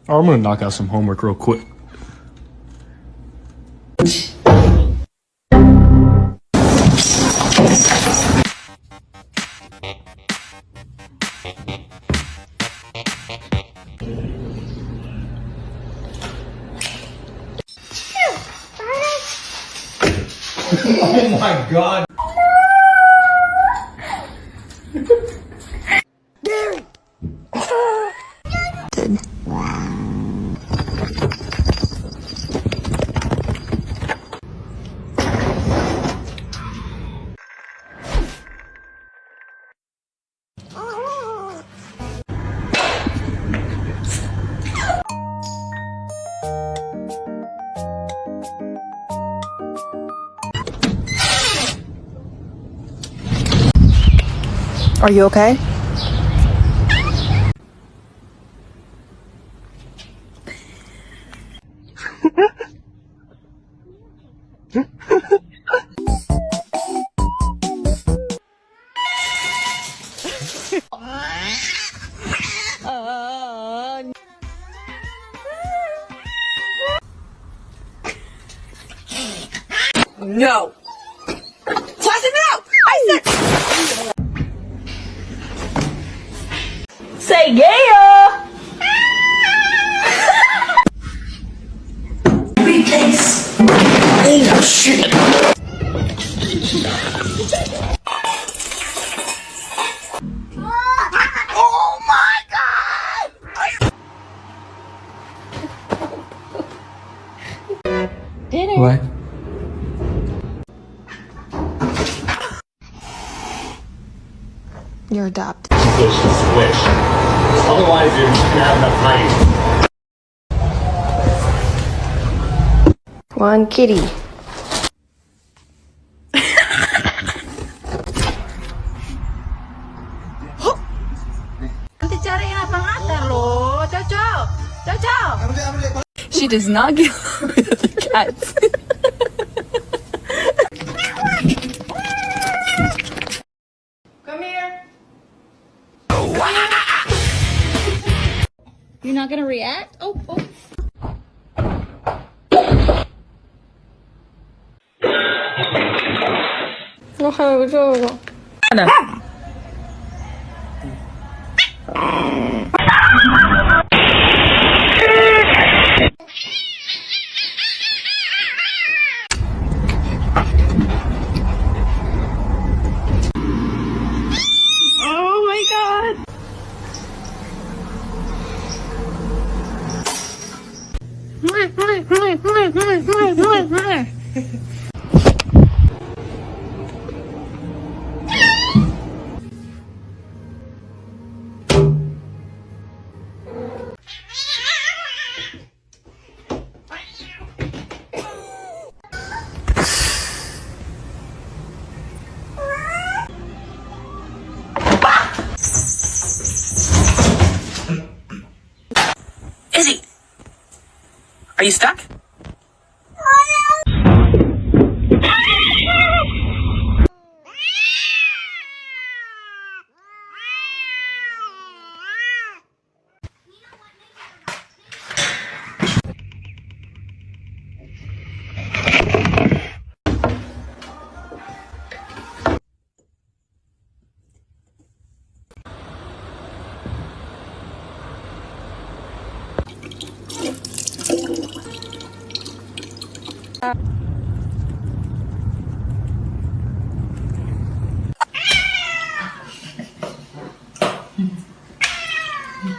I'm gonna knock out some homework real quick. Oh my God. Are you okay? No! Tasha, no! I said... Say yeah! Big face! Oh shit! Oh my God! Dinner. What? You're adopted. Switch. Otherwise, you're just gonna have enough height. One kitty. She does not get along with the cats. Come here. You're not gonna react? Oh. Izzy! Are you stuck?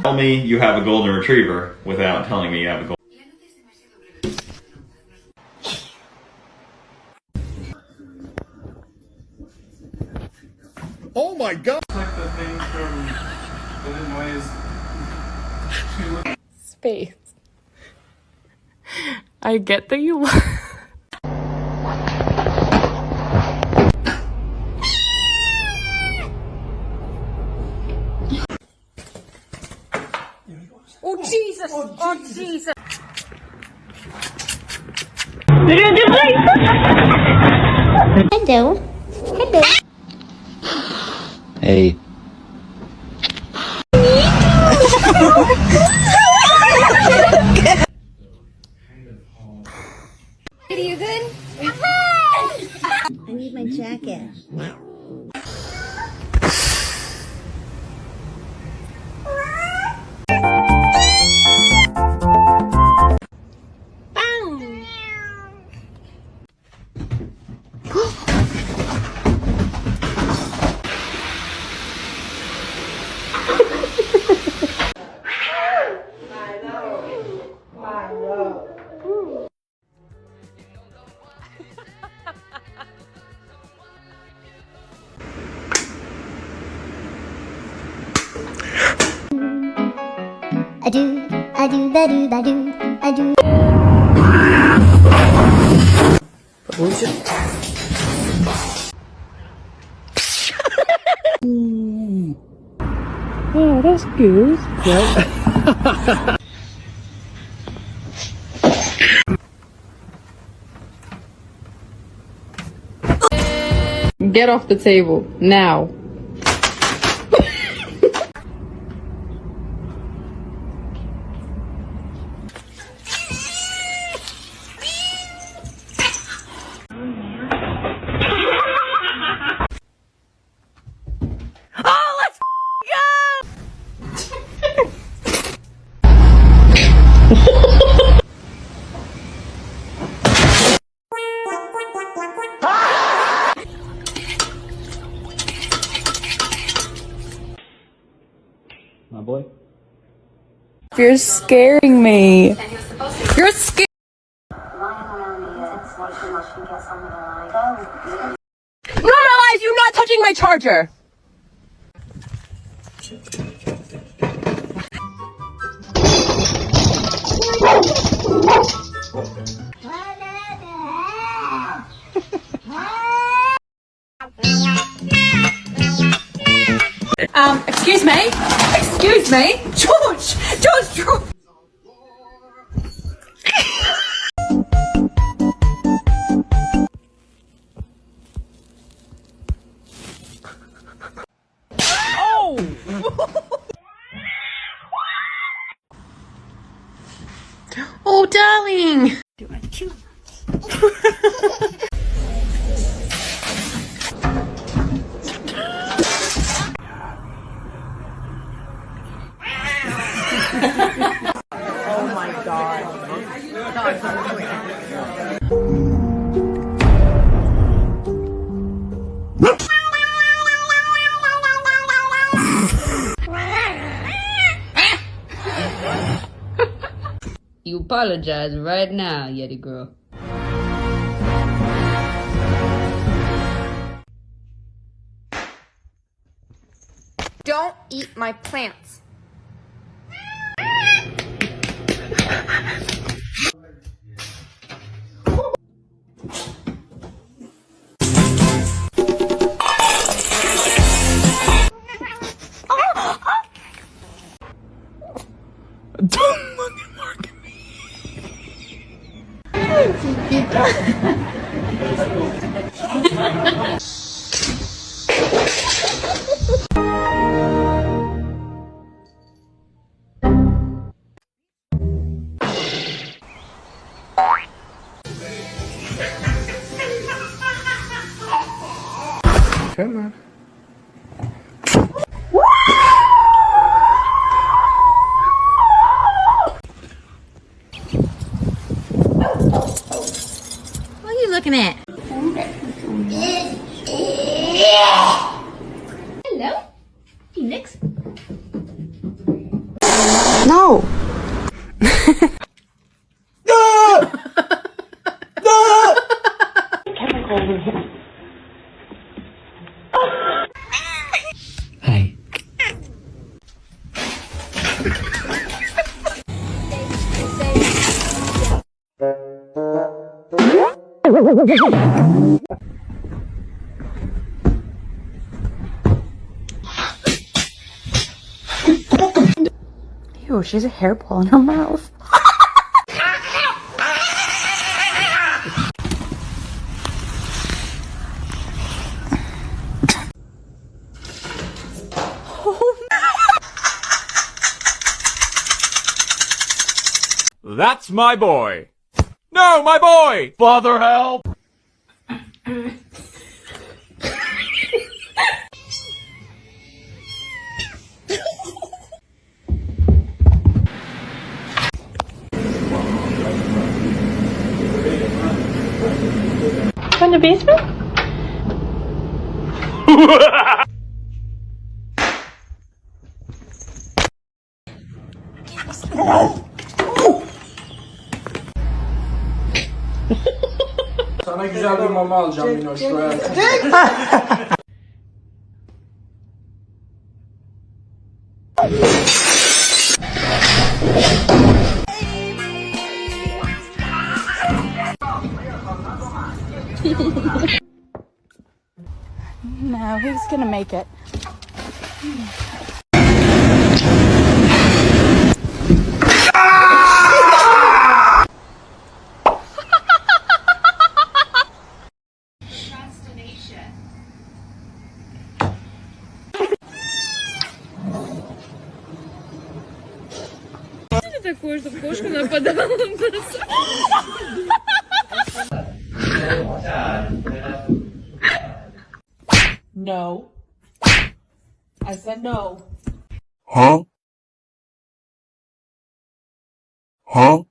Tell me you have a golden retriever without telling me you have a golden. Oh my God! Like the thing from the noise. Space. I get that you Oh Jesus! Oh Jesus! Hello. Hello. Hey. Are you good? I need my jacket. I do, ba do, ba do, I do. Oh, that's good. Get off the table now. My boy. You're scaring me. You're scaring. Normalize you not touching my charger. Excuse me? Excuse me? George! Oh, darling! You apologize right now, Yeti girl. Don't eat my plants. Don't look at Mark at me. Come on. What are you looking at? Hello? Phoenix? No! Hey. Ew, she has a hairball in her mouth. That's my boy. No, my boy! Father, help! From the basement? Sana güzel bir mama alacağım Minoş. No, who's gonna make it? Такое, чтобы кошка нападала на нас. No. I said no. Huh? Huh?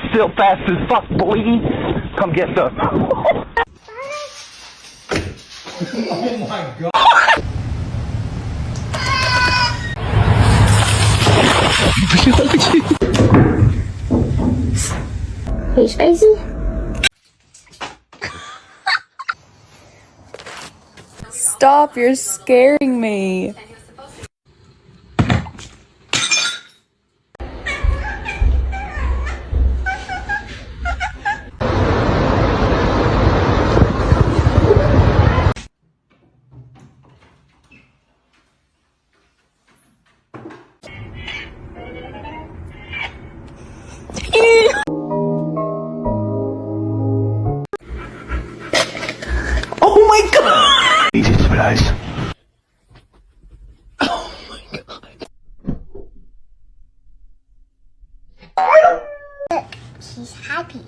Still fast as fuck, boy. Come get some. Hey, Spicy. Stop, you're scaring me. Oh my god! Jesus Christ. She's happy.